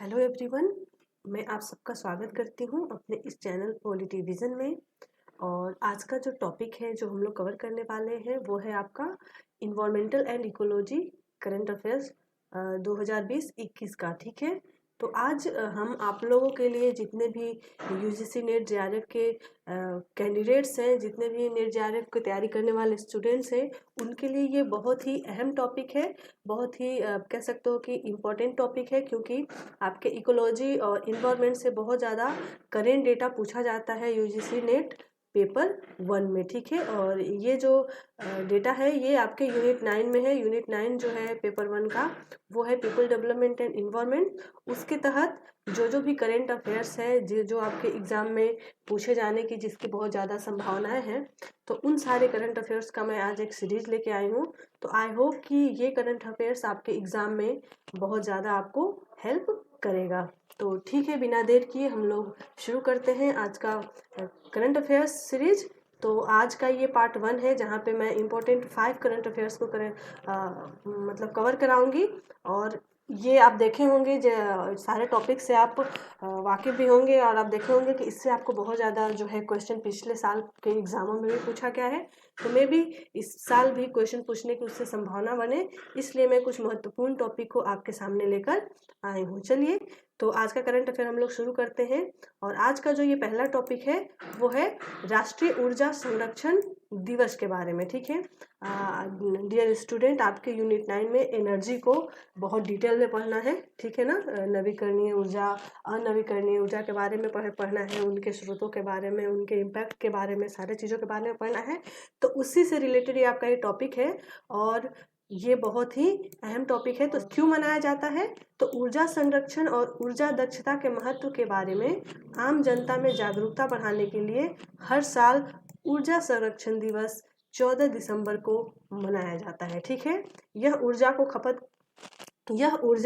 Hello everyone, मैं आप सबका स्वागत करती हूँ अपने इस चैनल पॉलिटी विजन में। और आज का जो टॉपिक है जो हम लोग कवर करने वाले हैं वो है आपका environmental and ecology current affairs 2020-21 का। ठीक है, तो आज हम आप लोगों के लिए जितने भी यूजीसी नेट जेआरएफ के कैंडिडेट्स हैं, जितने भी नेट जेआरएफ की तैयारी करने वाले स्टूडेंट्स हैं, उनके लिए ये बहुत ही अहम टॉपिक है। बहुत ही कह सकते हो कि इम्पोर्टेंट टॉपिक है, क्योंकि आपके इकोलॉजी और इन्वायरमेंट से बहुत ज़्यादा करेंट डेटा पूछा जाता है यूजीसी नेट पेपर 1 में। ठीक है, और ये जो डेटा है ये आपके यूनिट 9 में है। यूनिट 9 जो है पेपर 1 का वो है पीपल डेवलपमेंट एंड इन्वायरमेंट। उसके तहत जो भी करेंट अफेयर्स है जो आपके एग्ज़ाम में पूछे जाने की जिसकी बहुत ज़्यादा संभावनाएं हैं, तो उन सारे करंट अफेयर्स का मैं आज एक सीरीज लेके आई हूँ। तो आई होप कि ये करंट अफेयर्स आपके एग्ज़ाम में बहुत ज़्यादा आपको हेल्प करेगा। तो ठीक है, बिना देर किए हम लोग शुरू करते हैं आज का करंट अफेयर्स सीरीज। तो आज का ये पार्ट 1 है जहाँ पे मैं इम्पोर्टेंट 5 करंट अफेयर्स को मतलब कवर कराऊंगी। और ये आप देखे होंगे सारे टॉपिक से आप वाकिफ़ भी होंगे, और आप देखे होंगे कि इससे आपको बहुत ज़्यादा जो है क्वेश्चन पिछले साल के एग्ज़ामों में भी पूछा गया है। तो मैं भी इस साल भी क्वेश्चन पूछने की उससे संभावना बने, इसलिए मैं कुछ महत्वपूर्ण टॉपिक को आपके सामने लेकर आई हूँ। चलिए, तो आज का करंट अफेयर हम लोग शुरू करते हैं। और आज का जो ये पहला टॉपिक है वो है राष्ट्रीय ऊर्जा संरक्षण दिवस के बारे में। ठीक है डियर स्टूडेंट, आपके यूनिट 9 में एनर्जी को बहुत डिटेल में पढ़ना है। ठीक है ना, नवीकरणीय ऊर्जा, अनवीकरणीय ऊर्जा के बारे में पढ़ना है, उनके स्रोतों के बारे में, उनके इम्पैक्ट के बारे में, सारे चीज़ों के बारे में पढ़ना है। तो उसी से रिलेटेड ये आपका ये टॉपिक है, और ये बहुत ही अहम टॉपिक है। तो क्यों मनाया जाता है? तो ऊर्जा संरक्षण और ऊर्जा दक्षता के महत्व के बारे में आम जनता में जागरूकता बढ़ाने के लिए हर साल ऊर्जा संरक्षण दिवस 14 दिसंबर को मनाया जाता है। ठीक है, यह ऊर्जा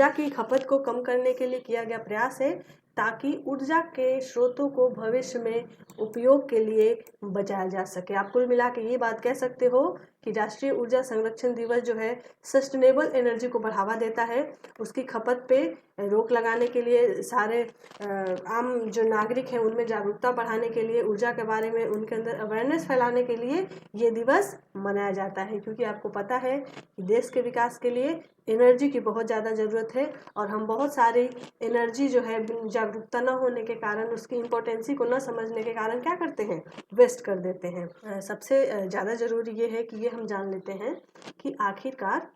की खपत को कम करने के लिए किया गया प्रयास है, ताकि ऊर्जा के स्रोतों को भविष्य में उपयोग के लिए बचाया जा सके। आप कुल मिला के ये बात कह सकते हो कि राष्ट्रीय ऊर्जा संरक्षण दिवस जो है सस्टेनेबल एनर्जी को बढ़ावा देता है, उसकी खपत पे रोक लगाने के लिए, सारे आम जो नागरिक हैं उनमें जागरूकता बढ़ाने के लिए, ऊर्जा के बारे में उनके अंदर अवेयरनेस फैलाने के लिए ये दिवस मनाया जाता है। क्योंकि आपको पता है कि देश के विकास के लिए एनर्जी की बहुत ज़्यादा ज़रूरत है, और हम बहुत सारी एनर्जी जो है जागरूकता न होने के कारण, उसकी इम्पोर्टेंसी को न समझने के कारण क्या करते हैं, वेस्ट कर देते हैं। सबसे ज़्यादा ज़रूरी ये है कि ये हम जान लेते हैं कि आखिरकार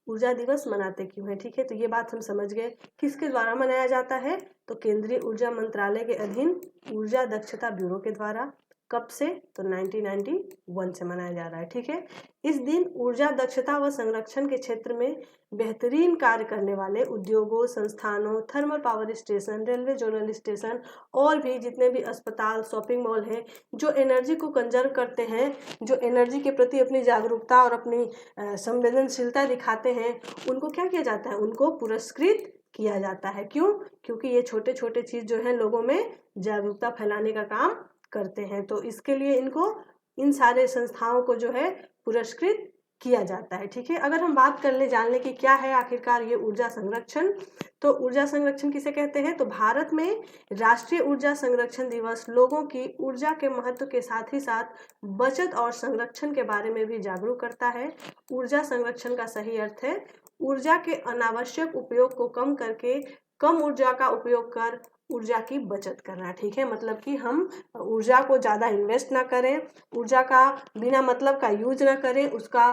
ऊर्जा दिवस मनाते क्यों हैं। ठीक है, तो ये बात हम समझ गए किसके द्वारा मनाया जाता है। तो केंद्रीय ऊर्जा मंत्रालय के अधीन ऊर्जा दक्षता ब्यूरो के द्वारा। कब से? तो 1991 से मनाया जा रहा है। ठीक है, इस दिन ऊर्जा दक्षता व संरक्षण के क्षेत्र में बेहतरीन कार्य करने वाले उद्योगों, संस्थानों, thermal power station, railway zonal station और भी जितने भी अस्पताल, शॉपिंग मॉल हैं जो एनर्जी को कंजर्व करते हैं, जो एनर्जी के प्रति अपनी जागरूकता और अपनी संवेदनशीलता दिखाते हैं, उनको क्या किया जाता है, उनको पुरस्कृत किया जाता है। क्यों? क्योंकि ये छोटे छोटे चीज़ जो है लोगों में जागरूकता फैलाने का काम करते हैं। तो इसके लिए इन सारे संस्थाओं को जो है पुरस्कृत किया जाता है। ठीक है, अगर हम बात कर ले जानने की क्या है आखिरकार ये ऊर्जा संरक्षण, तो ऊर्जा संरक्षण किसे कहते हैं? तो भारत में राष्ट्रीय ऊर्जा संरक्षण दिवस लोगों की ऊर्जा के महत्व के साथ ही साथ बचत और संरक्षण के बारे में भी जागरूक करता है। ऊर्जा संरक्षण का सही अर्थ है ऊर्जा के अनावश्यक उपयोग को कम करके कम ऊर्जा का उपयोग कर ऊर्जा की बचत करना। ठीक है, मतलब कि हम ऊर्जा को ज़्यादा इन्वेस्ट ना करें, ऊर्जा का बिना मतलब का यूज ना करें, उसका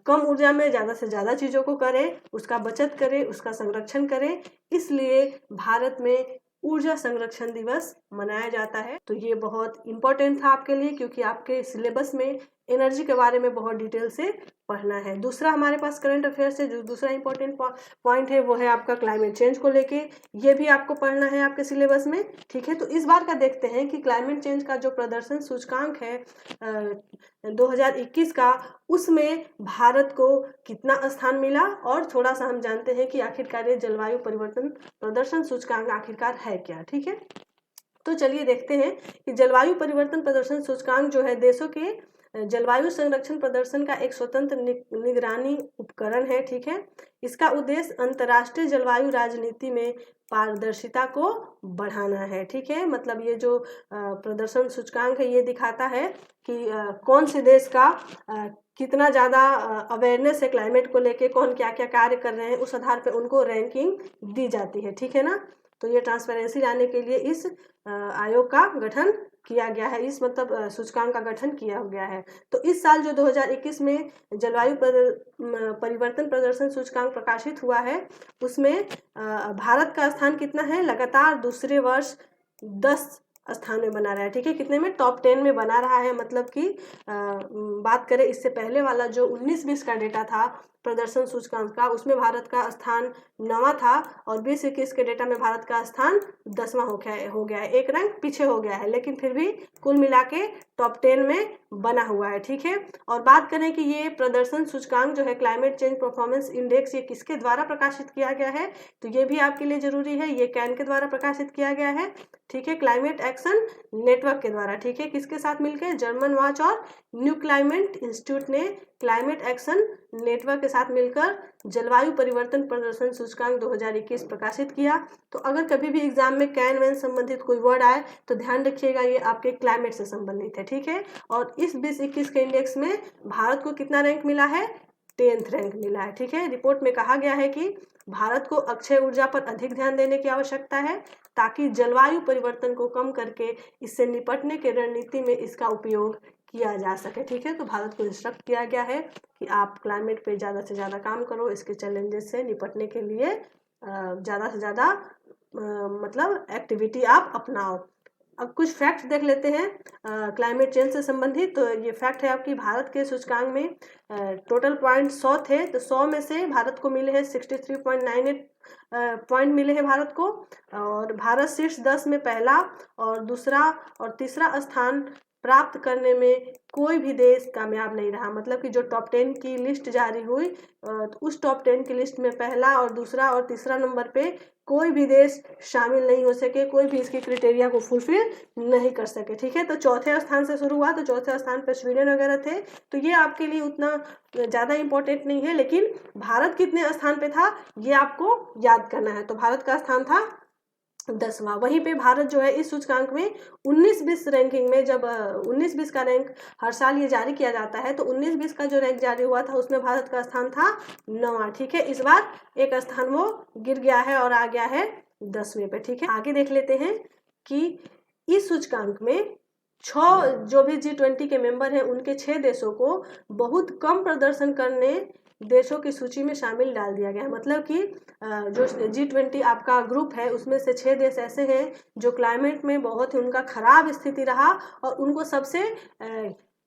कम ऊर्जा में ज़्यादा से ज़्यादा चीज़ों को करें, उसका बचत करें, उसका संरक्षण करें। इसलिए भारत में ऊर्जा संरक्षण दिवस मनाया जाता है। तो ये बहुत इम्पोर्टेंट था आपके लिए, क्योंकि आपके सिलेबस में एनर्जी के बारे में बहुत डिटेल से पढ़ना है। दूसरा हमारे पास करंट अफेयर से जो दूसरा इंपॉर्टेंट पॉइंट है वो है आपका क्लाइमेट चेंज को लेके, ये भी आपको पढ़ना है आपके सिलेबस में। ठीक है, तो इस बार का देखते हैं कि क्लाइमेट चेंज का जो प्रदर्शन सूचकांक है 2021 का, उसमें भारत को कितना स्थान मिला, और थोड़ा सा हम जानते हैं कि आखिरकार ये जलवायु परिवर्तन प्रदर्शन सूचकांक आखिरकार है क्या। ठीक है, तो चलिए देखते हैं कि जलवायु परिवर्तन प्रदर्शन सूचकांक जो है देशों के जलवायु संरक्षण प्रदर्शन का एक स्वतंत्र निगरानी उपकरण है। ठीक है, इसका उद्देश्य अंतर्राष्ट्रीय जलवायु राजनीति में पारदर्शिता को बढ़ाना है। ठीक है, मतलब ये जो प्रदर्शन सूचकांक है ये दिखाता है कि कौन से देश का कितना ज़्यादा अवेयरनेस है क्लाइमेट को लेके, कौन क्या क्या कार्य कर रहे हैं, उस आधार पे उनको रैंकिंग दी जाती है। ठीक है ना, तो ये ट्रांसपेरेंसी लाने के लिए इस आयोग का गठन किया गया है, इस मतलब सूचकांक का गठन किया गया है। तो इस साल जो 2021 में जलवायु परिवर्तन प्रदर्शन सूचकांक प्रकाशित हुआ है, उसमें भारत का स्थान कितना है, लगातार दूसरे वर्ष 10 स्थान में बना रहा है। ठीक है, कितने में, टॉप 10 में बना रहा है। मतलब कि बात करें इससे पहले वाला जो 19-20 का डेटा था प्रदर्शन सूचकांक का, उसमें भारत का स्थान 9वां था, और 20-21 के डेटा में भारत का स्थान 10वां हो गया है, एक रैंक पीछे हो गया है, लेकिन फिर भी कुल मिला के टॉप 10 में बना हुआ है। ठीक है, और बात करें कि ये प्रदर्शन सूचकांक जो है क्लाइमेट चेंज परफॉर्मेंस इंडेक्स, ये किसके द्वारा प्रकाशित किया गया है, तो ये भी आपके लिए जरूरी है, ये कैन के द्वारा प्रकाशित किया गया है। ठीक है, क्लाइमेट एक्शन नेटवर्क के द्वारा। ठीक है, किसके साथ मिलकर, जर्मन वॉच और न्यू क्लाइमेट इंस्टीट्यूट ने क्लाइमेट एक्शन नेटवर्क के साथ मिलकर जलवायु परिवर्तन प्रदर्शन सूचकांक 2021 प्रकाशित किया। तो अगर कभी भी एग्जाम में कैन वैन संबंधित कोई वर्ड आए तो ध्यान रखिएगा ये आपके क्लाइमेट से संबंधित है। ठीक है, और इस 2021 के इंडेक्स में भारत को कितना रैंक मिला है, 10th रैंक मिला है। ठीक है, रिपोर्ट में कहा गया है कि भारत को अक्षय ऊर्जा पर अधिक ध्यान देने की आवश्यकता है ताकि जलवायु परिवर्तन को कम करके इससे निपटने के रणनीति में इसका उपयोग किया जा सके। ठीक है, तो भारत को इंस्ट्रक्ट किया गया है कि आप क्लाइमेट पे ज़्यादा से ज़्यादा काम करो, इसके चैलेंजेस से निपटने के लिए ज़्यादा से ज़्यादा मतलब एक्टिविटी आप अपनाओ। अब कुछ फैक्ट देख लेते हैं क्लाइमेट चेंज से संबंधित। तो ये फैक्ट है आपकी, भारत के सूचकांक में टोटल पॉइंट 100 थे, तो 100 में से भारत को मिले हैं 63.98 पॉइंट मिले हैं भारत को, और भारत शीर्ष 10 में पहला और दूसरा और तीसरा स्थान प्राप्त करने में कोई भी देश कामयाब नहीं रहा। मतलब कि जो टॉप 10 की लिस्ट जारी हुई तो उस टॉप 10 की लिस्ट में पहला और दूसरा और तीसरा नंबर पे कोई भी देश शामिल नहीं हो सके, कोई भी इसकी क्राइटेरिया को फुलफिल नहीं कर सके। ठीक है, तो चौथे स्थान से शुरू हुआ, तो चौथे स्थान पे स्वीडन वगैरह थे, तो ये आपके लिए उतना ज़्यादा इम्पोर्टेंट नहीं है, लेकिन भारत कितने स्थान पे था ये आपको याद करना है। तो भारत का स्थान था 10वां। वहीं पे भारत जो है इस सूचकांक में 19-20 रैंकिंग में, जब 19-20 का रैंक हर साल ये जारी किया जाता है, तो 19-20 का जो रैंक जारी हुआ था उसमें भारत का स्थान था 9वां। ठीक है, इस बार एक स्थान वो गिर गया है और आ गया है 10वें पे। ठीक है, आगे देख लेते हैं कि इस सूचकांक में 6 जो भी G20 के मेंबर हैं उनके 6 देशों को बहुत कम प्रदर्शन करने देशों की सूची में शामिल डाल दिया गया है। मतलब कि जो G20 आपका ग्रुप है उसमें से 6 देश ऐसे हैं जो क्लाइमेट में बहुत ही उनका खराब स्थिति रहा और उनको सबसे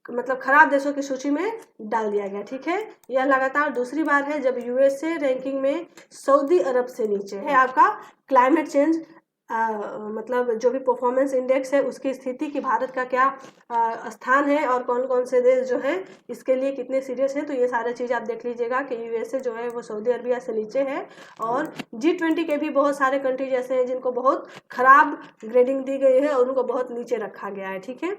मतलब खराब देशों की सूची में डाल दिया गया। ठीक है, यह लगातार दूसरी बार है जब USA रैंकिंग में सऊदी अरब से नीचे है। आपका क्लाइमेट चेंज मतलब जो भी परफॉर्मेंस इंडेक्स है उसकी स्थिति कि भारत का क्या स्थान है और कौन कौन से देश जो हैं इसके लिए कितने सीरियस हैं, तो ये सारी चीज़ आप देख लीजिएगा कि USA जो है वो सऊदी अरबिया से नीचे है, और G20 के भी बहुत सारे कंट्री जैसे हैं जिनको बहुत खराब ग्रेडिंग दी गई है और उनको बहुत नीचे रखा गया है। ठीक है,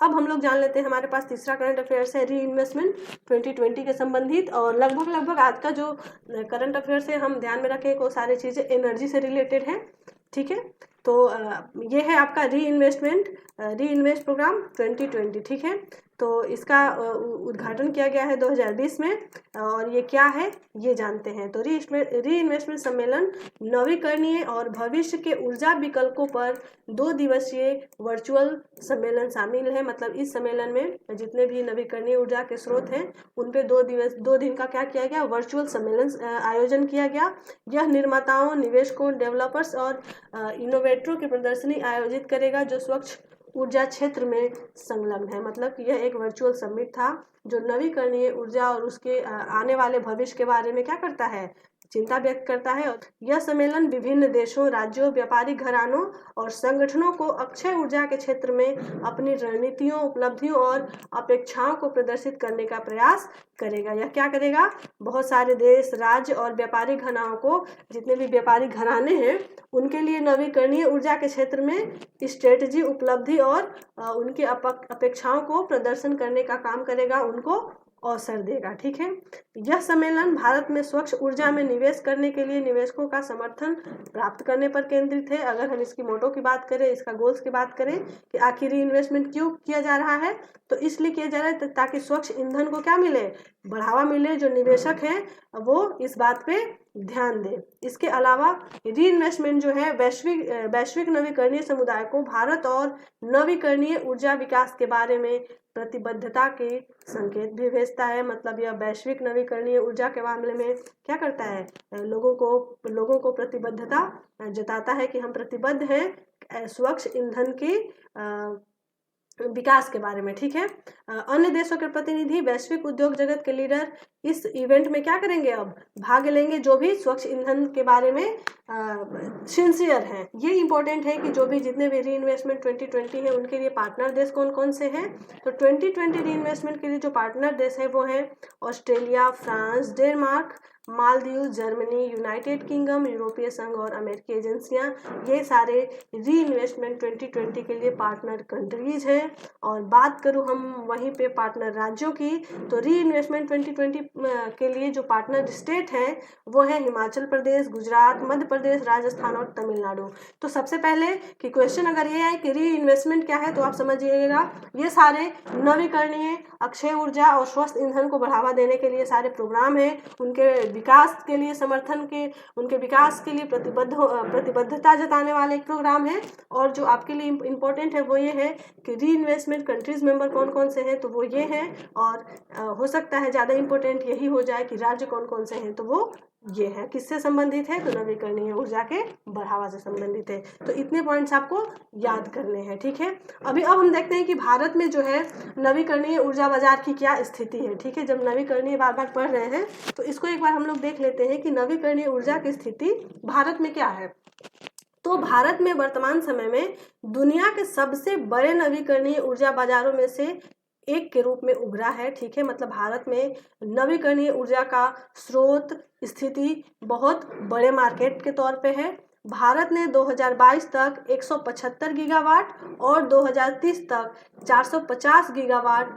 अब हम लोग जान लेते हैं, हमारे पास तीसरा करंट अफेयर्स है री इन्वेस्टमेंट 2020 के संबंधित, और लगभग आज का जो करंट अफेयर्स है हम ध्यान में रखें वो सारी चीज़ें एनर्जी से रिलेटेड हैं। ठीक है, तो ये है आपका री इन्वेस्ट प्रोग्राम 2020। ठीक है, तो इसका उद्घाटन किया गया है 2020 में, और ये क्या है ये जानते हैं। तो री इन्वेस्टमेंट सम्मेलन नवीकरणीय और भविष्य के ऊर्जा विकल्पों पर 2 दिवसीय वर्चुअल सम्मेलन शामिल है। मतलब इस सम्मेलन में जितने भी नवीकरणीय ऊर्जा के स्रोत हैं उन पे 2 दिन का क्या किया गया, वर्चुअल सम्मेलन आयोजन किया गया। यह निर्माताओं, निवेशकों, डेवलपर्स और इनोवेटरों की प्रदर्शनी आयोजित करेगा जो स्वच्छ ऊर्जा क्षेत्र में संलग्न है। मतलब कि यह एक वर्चुअल समिट था जो नवीकरणीय ऊर्जा और उसके आने वाले भविष्य के बारे में क्या करता है, चिंता व्यक्त करता है। यह सम्मेलन विभिन्न देशों, राज्यों, व्यापारिक घरानों और संगठनों को अक्षय ऊर्जा के क्षेत्र में अपनी रणनीतियों, उपलब्धियों और अपेक्षाओं को प्रदर्शित करने का प्रयास करेगा। यह क्या करेगा, बहुत सारे देश, राज्य और व्यापारिक घरानों को, जितने भी व्यापारिक घराने हैं उनके लिए नवीकरणीय ऊर्जा के क्षेत्र में स्ट्रेटजी, उपलब्धि और उनकी अपेक्षाओं को प्रदर्शन करने का काम करेगा, उनको अवसर देगा। ठीक है, यह सम्मेलन भारत में स्वच्छ ऊर्जा में निवेश करने के लिए निवेशकों का समर्थन प्राप्त करने पर केंद्रित है। अगर हम इसकी मोटो की बात करें, इसका गोल्स की बात करें कि आखिर इन्वेस्टमेंट क्यों किया जा रहा है, तो इसलिए किया जा रहा है ताकि स्वच्छ ईंधन को क्या मिले, बढ़ावा मिले। जो निवेशक हैं वो इस बात पे ध्यान दें। इसके अलावा री इन्वेस्टमेंट जो है वैश्विक नवीकरणीय समुदाय को भारत और नवीकरणीय ऊर्जा विकास के बारे में प्रतिबद्धता के संकेत भी भेजता है। मतलब यह वैश्विक नवीकरणीय ऊर्जा के मामले में क्या करता है, लोगों को प्रतिबद्धता जताता है कि हम प्रतिबद्ध हैं स्वच्छ ईंधन के विकास के बारे में। ठीक है, अन्य देशों के प्रतिनिधि, वैश्विक उद्योग जगत के लीडर इस इवेंट में क्या करेंगे, अब भाग लेंगे, जो भी स्वच्छ ईंधन के बारे में सिंसियर हैं। ये इंपॉर्टेंट है कि जो भी जितने भी री इन्वेस्टमेंट 2020 है उनके लिए पार्टनर देश कौन कौन से हैं। तो 2020 री इन्वेस्टमेंट के लिए जो पार्टनर देश है वो हैं Australia, France, Denmark, Maldives, Germany, United kingdom, यूरोपीय संघ और अमेरिकी एजेंसियां। ये सारे री इन्वेस्टमेंट 2020 के लिए पार्टनर कंट्रीज हैं। और बात करूं हम वहीं पे पार्टनर राज्यों की, तो री इन्वेस्टमेंट 2020 के लिए जो पार्टनर स्टेट हैं वो है हिमाचल प्रदेश, गुजरात, मध्य प्रदेश, राजस्थान और तमिलनाडु। तो सबसे पहले कि क्वेश्चन अगर ये है कि री इन्वेस्टमेंट क्या है, तो आप समझिएगा ये सारे नवीकरणीय, अक्षय ऊर्जा और स्वस्थ ईंधन को बढ़ावा देने के लिए सारे प्रोग्राम हैं। उनके विकास के लिए उनके विकास के लिए प्रतिबद्धता जताने वाले एक प्रोग्राम है। और जो आपके लिए इम्पोर्टेंट है वो ये है कि री इन्वेस्टमेंट कंट्रीज मेंबर कौन कौन से हैं, तो वो ये हैं। और हो सकता है ज़्यादा इम्पोर्टेंट यही हो जाए कि राज्य कौन कौन से हैं, तो वो ये है। किससे संबंधित है, तो नवीकरणीय ऊर्जा के बढ़ावा से संबंधित है। तो इतने पॉइंट्स आपको याद करने हैं। ठीक है, अब हम देखते हैं कि भारत में जो है नवीकरणीय ऊर्जा बाजार की क्या स्थिति है। ठीक है, जब नवीकरणीय बार पढ़ रहे हैं तो इसको एक बार हम लोग देख लेते हैं कि नवीकरणीय ऊर्जा की स्थिति भारत में क्या है। तो भारत में वर्तमान समय में दुनिया के सबसे बड़े नवीकरणीय ऊर्जा बाजारों में से एक के रूप में उभरा है। ठीक है, मतलब भारत में नवीकरणीय ऊर्जा का स्रोत स्थिति बहुत बड़े मार्केट के तौर पे है। भारत ने 2022 तक 175 गीगावाट और 2030 तक 450 गीगावाट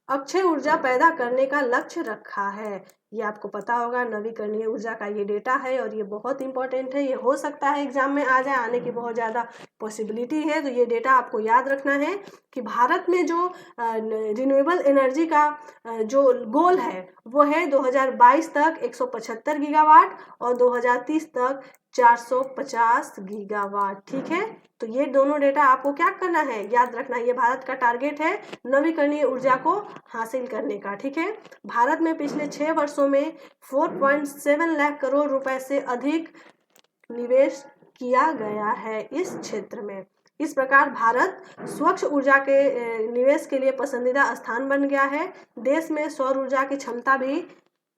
अक्षय ऊर्जा पैदा करने का लक्ष्य रखा है। ये आपको पता होगा, नवीकरणीय ऊर्जा का ये डेटा है और ये बहुत इंपॉर्टेंट है। ये हो सकता है एग्जाम में आ जाए, आने की बहुत ज़्यादा पॉसिबिलिटी है। तो ये डेटा आपको याद रखना है कि भारत में जो रिन्यूएबल एनर्जी का जो गोल है वो है 2022 तक 175 गीगावाट और 2030 तक 450 गीगावाट। ठीक है, तो ये दोनों डेटा आपको क्या करना है, याद रखना है। ये भारत का टारगेट है नवीकरणीय ऊर्जा को हासिल करने का। ठीक है, भारत में पिछले 6 वर्षों में 4.7 लाख करोड़ रुपए से अधिक निवेश किया गया है इस क्षेत्र में। इस प्रकार भारत स्वच्छ ऊर्जा के निवेश के लिए पसंदीदा स्थान बन गया है। देश में सौर ऊर्जा की क्षमता भी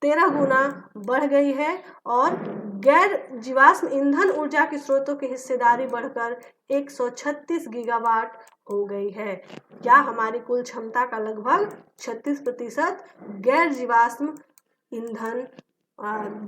13 गुना बढ़ गई है और गैर जीवाश्म ईंधन ऊर्जा के स्रोतों की हिस्सेदारी बढ़कर 136 गीगावाट हो गई है। क्या हमारी कुल क्षमता का लगभग 36% गैर जीवाश्म ईंधन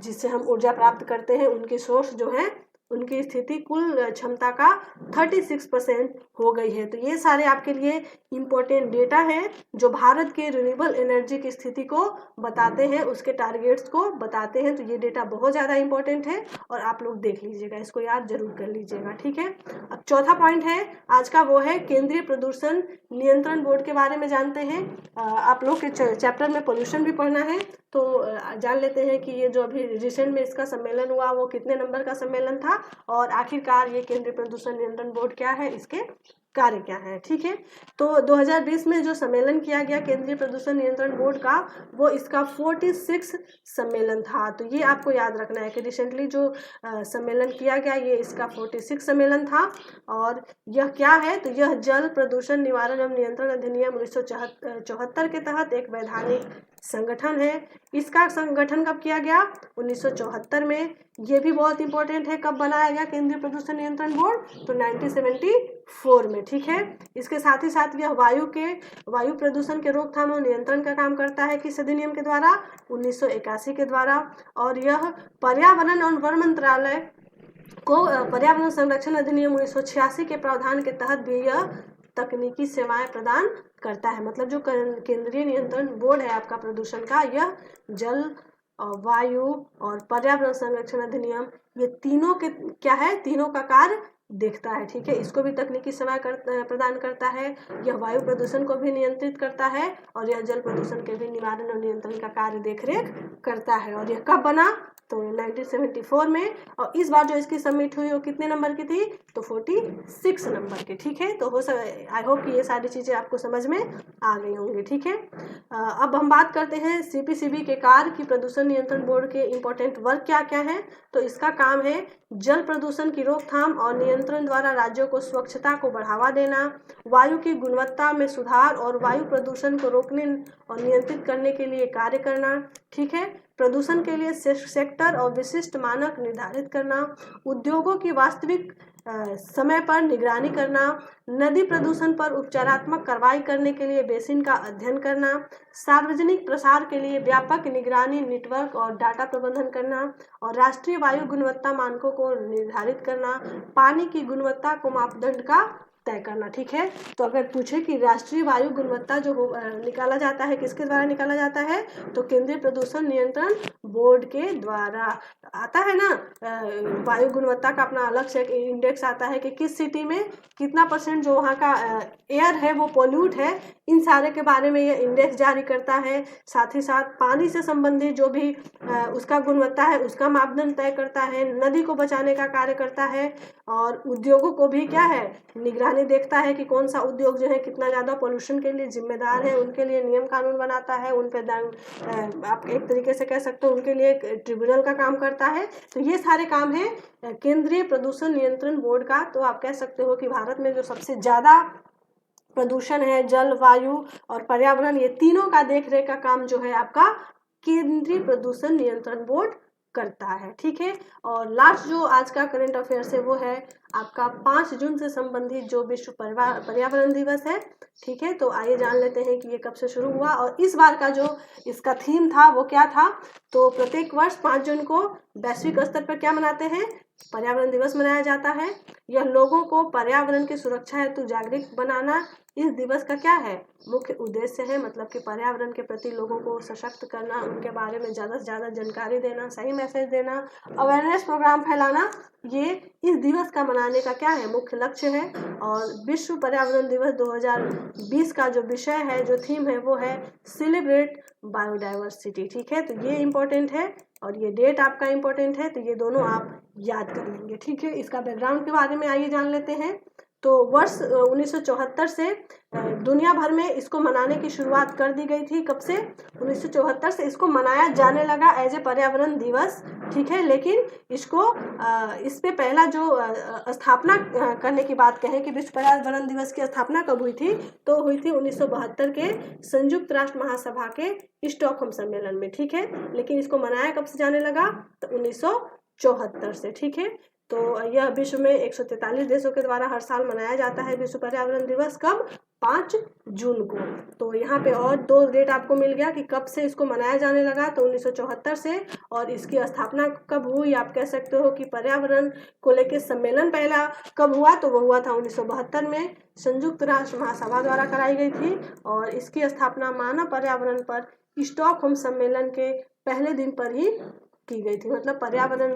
जिससे हम ऊर्जा प्राप्त करते हैं उनके सोर्स जो हैं उनकी स्थिति कुल क्षमता का 36% हो गई है। तो ये सारे आपके लिए इम्पोर्टेंट डेटा हैं जो भारत के रिन्यूएबल एनर्जी की स्थिति को बताते हैं, उसके टारगेट्स को बताते हैं। तो ये डेटा बहुत ज़्यादा इम्पोर्टेंट है और आप लोग देख लीजिएगा, इसको याद जरूर कर लीजिएगा। ठीक है, अब चौथा पॉइंट है आज का, वो है केंद्रीय प्रदूषण नियंत्रण बोर्ड के बारे में जानते हैं। आप लोग के चैप्टर में पोल्यूशन भी पढ़ना है, तो जान लेते हैं कि ये जो अभी रिसेंट में इसका सम्मेलन हुआ वो कितने नंबर का सम्मेलन था और आखिरकार ये केंद्रीय प्रदूषण नियंत्रण बोर्ड क्या है, इसके कार्य क्या है। ठीक है, तो 2020 में जो सम्मेलन किया गया केंद्रीय प्रदूषण नियंत्रण बोर्ड का, वो इसका 46 सम्मेलन था। तो ये आपको याद रखना है कि रिसेंटली जो सम्मेलन किया गया ये इसका 46 सम्मेलन था। और यह क्या है, तो यह जल प्रदूषण निवारण एवं नियंत्रण अधिनियम 1974 के तहत एक वैधानिक संगठन है। इसका संगठन कब किया गया, 1974 में। ये भी बहुत इंपॉर्टेंट है, कब बनाया गया केंद्रीय प्रदूषण नियंत्रण बोर्ड, तो 1974 में। ठीक है, इसके साथ ही साथ यह वायु प्रदूषण के रोकथाम और नियंत्रण का काम करता है किस अधिनियम के द्वारा, 1981 के द्वारा। और यह पर्यावरण और वन मंत्रालय को पर्यावरण संरक्षण अधिनियम 1986 के प्रावधान के तहत भी यह तकनीकी सेवाएं प्रदान करता है। मतलब जो केंद्रीय नियंत्रण बोर्ड है आपका प्रदूषण का, यह जल, वायु और पर्यावरण संरक्षण अधिनियम, ये तीनों के क्या है, तीनों का कार्य देखता है। ठीक है, इसको भी तकनीकी सेवाएं प्रदान करता है। यह वायु प्रदूषण को भी नियंत्रित करता है और यह जल प्रदूषण के भी निवारण और नियंत्रण का कार्य देखरेख करता है। और यह कब बना, तो 1974 में। और इस बार जो इसकी सबमिट हुई वो कितने नंबर की थी, तो 46 नंबर की। ठीक है, तो आई होप कि ये सारी चीज़ें आपको समझ में आ गई होंगी। ठीक है, अब हम बात करते हैं सीपीसीबी के कार्य की प्रदूषण नियंत्रण बोर्ड के इम्पोर्टेंट वर्क क्या क्या है। तो इसका काम है जल प्रदूषण की रोकथाम और नियंत्रण द्वारा राज्यों को स्वच्छता को बढ़ावा देना, वायु की गुणवत्ता में सुधार और वायु प्रदूषण को रोकने और नियंत्रित करने के लिए कार्य करना। ठीक है, प्रदूषण के लिए सेक्टर और विशिष्ट मानक निर्धारित करना, उद्योगों की वास्तविक समय पर निगरानी करना, नदी प्रदूषण पर उपचारात्मक कार्रवाई करने के लिए बेसिन का अध्ययन करना, सार्वजनिक प्रसार के लिए व्यापक निगरानी नेटवर्क और डाटा प्रबंधन करना और राष्ट्रीय वायु गुणवत्ता मानकों को निर्धारित करना, पानी की गुणवत्ता को मापदंड का तय करना। ठीक है, तो अगर पूछे कि राष्ट्रीय वायु गुणवत्ता जो निकाला जाता है किसके द्वारा निकाला जाता है, तो केंद्रीय प्रदूषण नियंत्रण बोर्ड के द्वारा आता है ना। वायु गुणवत्ता का अपना अलग से इंडेक्स आता है कि किस सिटी में कितना % जो वहाँ का एयर है वो पोल्यूट है, इन सारे के बारे में ये इंडेक्स जारी करता है। साथ ही साथ पानी से संबंधित जो भी उसका गुणवत्ता है उसका मापदंड तय करता है, नदी को बचाने का कार्य करता है और उद्योगों को भी क्या है, निगरानी देखता है कि कौन सा उद्योग जो है कितना ज़्यादा पोल्यूशन के लिए जिम्मेदार है, उनके लिए नियम कानून बनाता है, उन पर आप एक तरीके से कह सकते हो उनके लिए एक ट्रिब्यूनल का काम करता है। तो ये सारे काम है केंद्रीय प्रदूषण नियंत्रण बोर्ड का। तो आप कह सकते हो कि भारत में जो सबसे ज़्यादा प्रदूषण है, जल, वायु और पर्यावरण, ये तीनों का देखरेख का काम जो है आपका केंद्रीय प्रदूषण नियंत्रण बोर्ड करता है। ठीक है, और लास्ट जो आज का करंट अफेयर्स है वो है आपका 5 जून से संबंधित जो विश्व पर्यावरण दिवस है। ठीक है, तो आइए जान लेते हैं कि ये कब से शुरू हुआ और इस बार का जो इसका थीम था वो क्या था। तो प्रत्येक वर्ष 5 जून को वैश्विक स्तर पर क्या मनाते हैं, पर्यावरण दिवस मनाया जाता है। यह लोगों को पर्यावरण की सुरक्षा हेतु जागरूक बनाना इस दिवस का क्या है, मुख्य उद्देश्य है। मतलब कि पर्यावरण के प्रति लोगों को सशक्त करना, उनके बारे में ज़्यादा से ज़्यादा जानकारी देना, सही मैसेज देना, अवेयरनेस प्रोग्राम फैलाना, ये इस दिवस का मनाने का क्या है, मुख्य लक्ष्य है। और विश्व पर्यावरण दिवस 2020 का जो विषय है, जो थीम है वो है सेलिब्रेट बायोडाइवर्सिटी। ठीक है, तो ये इम्पोर्टेंट है और ये डेट आपका इम्पोर्टेंट है, तो ये दोनों आप याद कर लेंगे। ठीक है, इसका बैकग्राउंड के बारे में आइए जान लेते हैं। तो वर्ष 1974 से दुनिया भर में इसको मनाने की शुरुआत कर दी गई थी। कब से, 1974 से इसको मनाया जाने लगा एज ए पर्यावरण दिवस। ठीक है, लेकिन इसको इस पे पहला जो स्थापना करने की बात कहें कि विश्व पर्यावरण दिवस की स्थापना कब हुई थी, तो हुई थी 1972 के संयुक्त राष्ट्र महासभा के स्टॉकहोम सम्मेलन में। ठीक है, लेकिन इसको मनाया कब से जाने लगा, तो 1974 से। ठीक है, तो यह विश्व में 143 देशों के द्वारा हर साल मनाया जाता है विश्व पर्यावरण दिवस। कब, 5 जून को। तो यहाँ पे और 2 डेट आपको मिल गया कि कब से इसको मनाया जाने लगा, तो 1974 से। और इसकी स्थापना कब हुई, आप कह सकते हो कि पर्यावरण को लेकर सम्मेलन पहला कब हुआ, तो वो हुआ था 1972 में, संयुक्त राष्ट्र महासभा द्वारा कराई गई थी। और इसकी स्थापना मानव पर्यावरण पर स्टॉकहोम सम्मेलन के पहले दिन पर ही की गई थी। मतलब पर्यावरण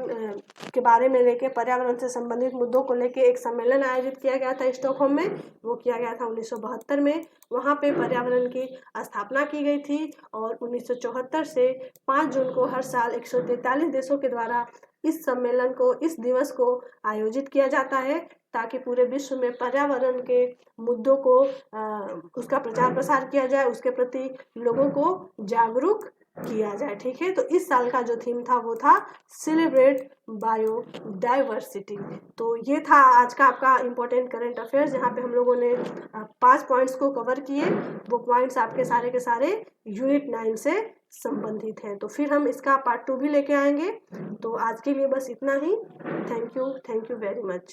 के बारे में लेके, पर्यावरण से संबंधित मुद्दों को लेके एक सम्मेलन आयोजित किया गया था स्टॉकहोम में, वो किया गया था 1972 में। वहाँ पे पर्यावरण की स्थापना की गई थी और 1974 से 5 जून को हर साल 143 देशों के द्वारा इस सम्मेलन को, इस दिवस को आयोजित किया जाता है, ताकि पूरे विश्व में पर्यावरण के मुद्दों को उसका प्रचार प्रसार किया जाए, उसके प्रति लोगों को जागरूक किया जाए। ठीक है, तो इस साल का जो थीम था वो था सेलिब्रेट बायोडाइवर्सिटी। तो ये था आज का आपका इम्पोर्टेंट करंट अफेयर्स, जहाँ पे हम लोगों ने 5 पॉइंट्स को कवर किए। वो पॉइंट्स आपके सारे के सारे यूनिट 9 से संबंधित हैं। तो फिर हम इसका पार्ट 2 भी लेके आएंगे। तो आज के लिए बस इतना ही। Thank you very much.